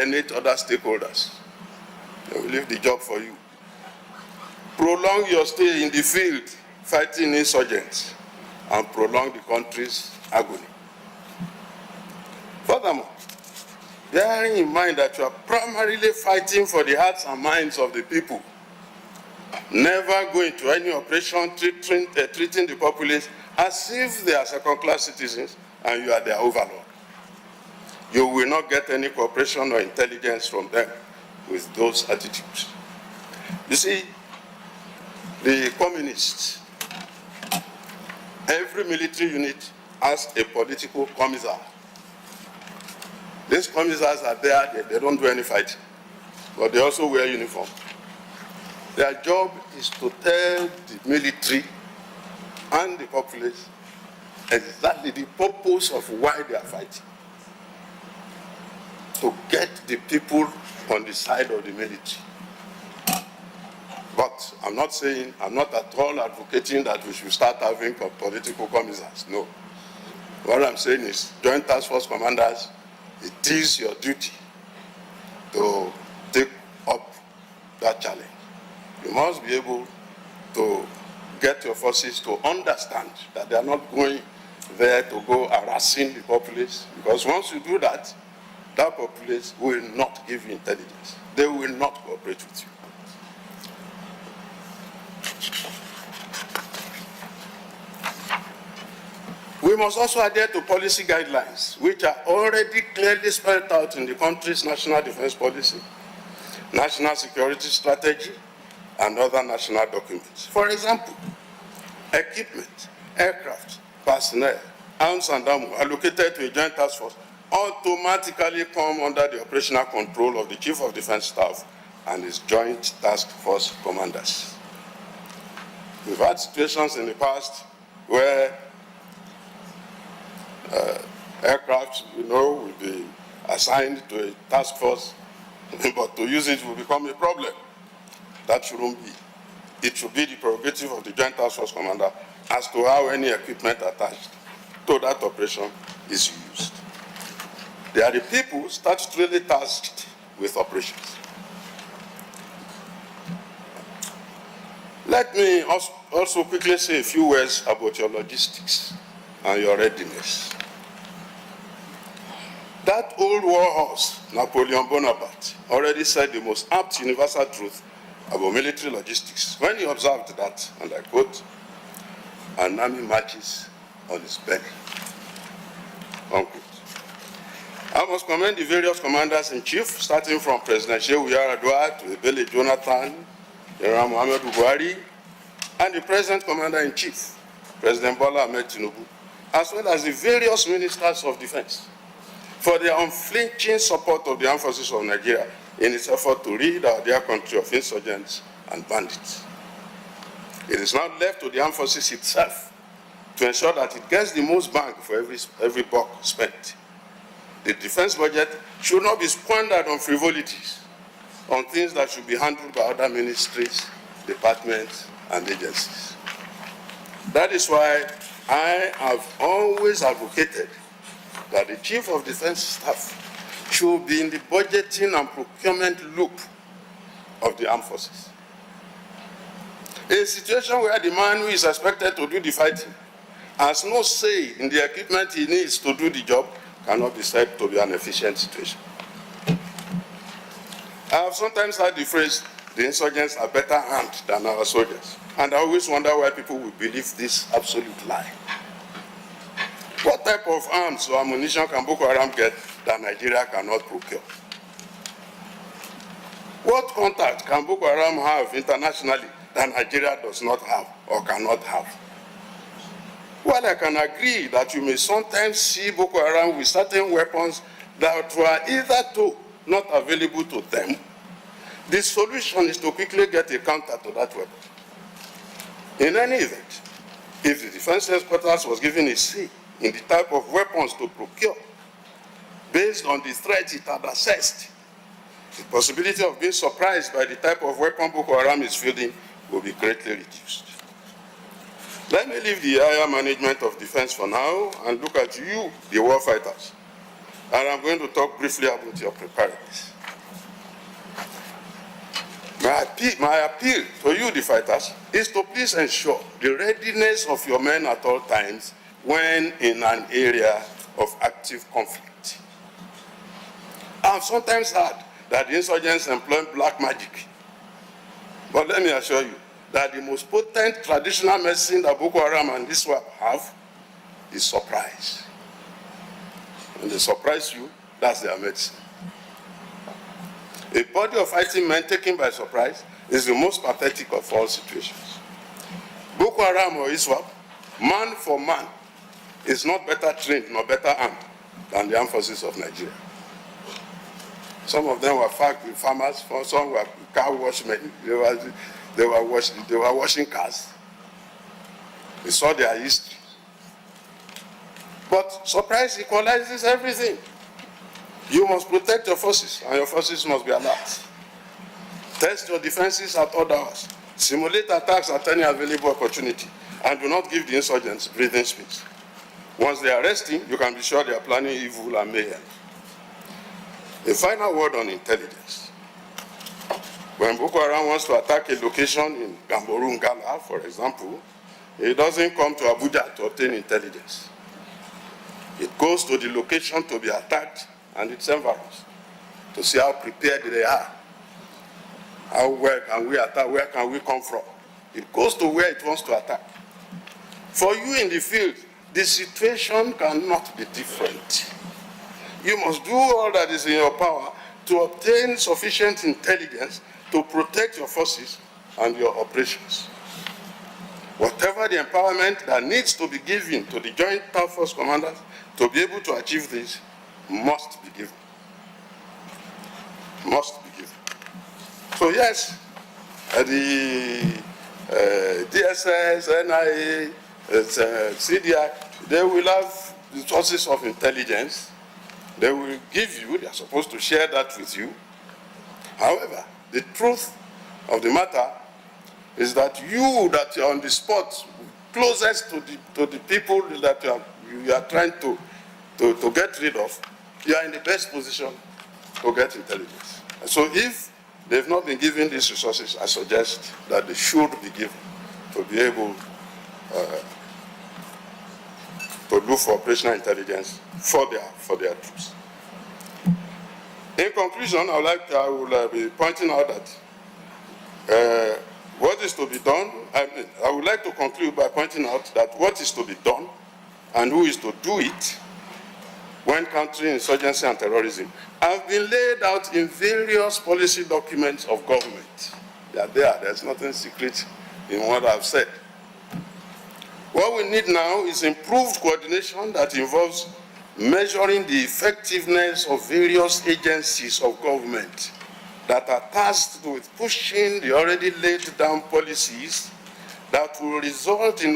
alienate other stakeholders. They will leave the job for you. Prolong your stay in the field fighting insurgents and prolong the country's agony. Furthermore, bearing in mind that you are primarily fighting for the hearts and minds of the people, never go into any operation treating the populace as if they are second-class citizens and you are their overlord. You will not get any cooperation or intelligence from them with those attitudes. You see, the communists, every military unit has a political commissar. These commissars are there, they don't do any fighting, but they also wear uniform. Their job is to tell the military and the populace exactly the purpose of why they are fighting. To get the people on the side of the military. But I'm not at all advocating that we should start having political commissars. No. What I'm saying is, Joint Task Force commanders, it is your duty to take up that challenge. You must be able to get your forces to understand that they are not going there to go harassing the populace, because once you do that, that populace will not give you intelligence. They will not cooperate with you. We must also adhere to policy guidelines, which are already clearly spelled out in the country's national defense policy, national security strategy, and other national documents. For example, equipment, aircraft, personnel, arms and ammo allocated to a joint task force automatically come under the operational control of the Chief of Defense Staff and his joint task force commanders. We've had situations in the past where aircraft, will be assigned to a task force, but to use it will become a problem. That shouldn't be. It should be the prerogative of the Joint Task Force Commander as to how any equipment attached to that operation is used. They are the people statutorily tasked with operations. Let me also quickly say a few words about your logistics and your readiness. That old war horse, Napoleon Bonaparte, already said the most apt universal truth about military logistics when he observed that, and I quote, "An army marches on its belly," unquote. I must commend the various commanders-in-chief, starting from President Shehu Yar'Adua to Ebele Jonathan, General Muhammadu Buhari, and the present commander-in-chief, President Bola Ahmed Tinubu, as well as the various ministers of defense, for their unflinching support of the armed forces of Nigeria in its effort to rid our dear country of insurgents and bandits. It is now left to the armed forces itself to ensure that it gets the most bang for every buck spent. The defense budget should not be squandered on frivolities, on things that should be handled by other ministries, departments, and agencies. That is why I have always advocated that the Chief of Defense Staff should be in the budgeting and procurement loop of the armed forces. A situation where the man who is expected to do the fighting has no say in the equipment he needs to do the job cannot be said to be an efficient situation. I have sometimes heard the phrase, "the insurgents are better armed than our soldiers," and I always wonder why people will believe this absolute lie. What type of arms or ammunition can Boko Haram get that Nigeria cannot procure? What contact can Boko Haram have internationally that Nigeria does not have or cannot have? While I can agree that you may sometimes see Boko Haram with certain weapons that were hitherto not available to them, the solution is to quickly get a counter to that weapon. In any event, if the defense headquarters was given a say in the type of weapons to procure, based on the threat it had assessed, the possibility of being surprised by the type of weapon Boko Haram is fielding will be greatly reduced. Let me leave the higher management of defense for now and look at you, the war fighters. and I'm going to talk briefly about your preparedness. My appeal to you, the fighters, is to please ensure the readiness of your men at all times when in an area of active conflict. I've sometimes heard that the insurgents employ black magic. But let me assure you that the most potent traditional medicine that Boko Haram and this one have is surprise. When they surprise you, that's their medicine. A body of fighting men taken by surprise is the most pathetic of all situations. Boko Haram or ISWAP, man for man, is not better trained nor better armed than the armed forces of Nigeria. Some of them were farmers, some were car washmen, they were washing cars. We saw their history. But surprise equalizes everything. You must protect your forces, and your forces must be alert. Test your defenses at all hours. Simulate attacks at any available opportunity, and do not give the insurgents breathing space. Once they are resting, you can be sure they are planning evil and mayhem. A final word on intelligence. When Boko Haram wants to attack a location in Gamboru Ngala, for example, it doesn't come to Abuja to obtain intelligence. It goes to the location to be attacked and its environs to see how prepared they are. How well can we attack? Where can we come from? It goes to where it wants to attack. For you in the field, the situation cannot be different. You must do all that is in your power to obtain sufficient intelligence to protect your forces and your operations. Whatever the empowerment that needs to be given to the Joint Task Force commanders to be able to achieve this must be given. Must be given. So yes, the DSS, NIA, CDI, they will have the sources of intelligence. They will give you, they are supposed to share that with you. However, the truth of the matter is that you that are on the spot, closest to the people that you are trying to get rid of, you are in the best position to get intelligence. So if they've not been given these resources, I suggest that they should be given to be able to look for operational intelligence for their troops. In conclusion, I will be pointing out that what is to be done, I would like to conclude by pointing out that what is to be done and who is to do it when countering insurgency and terrorism have been laid out in various policy documents of government. They are there. There's nothing secret in what I've said. What we need now is improved coordination that involves measuring the effectiveness of various agencies of government that are tasked with pushing the already laid down policies that will result in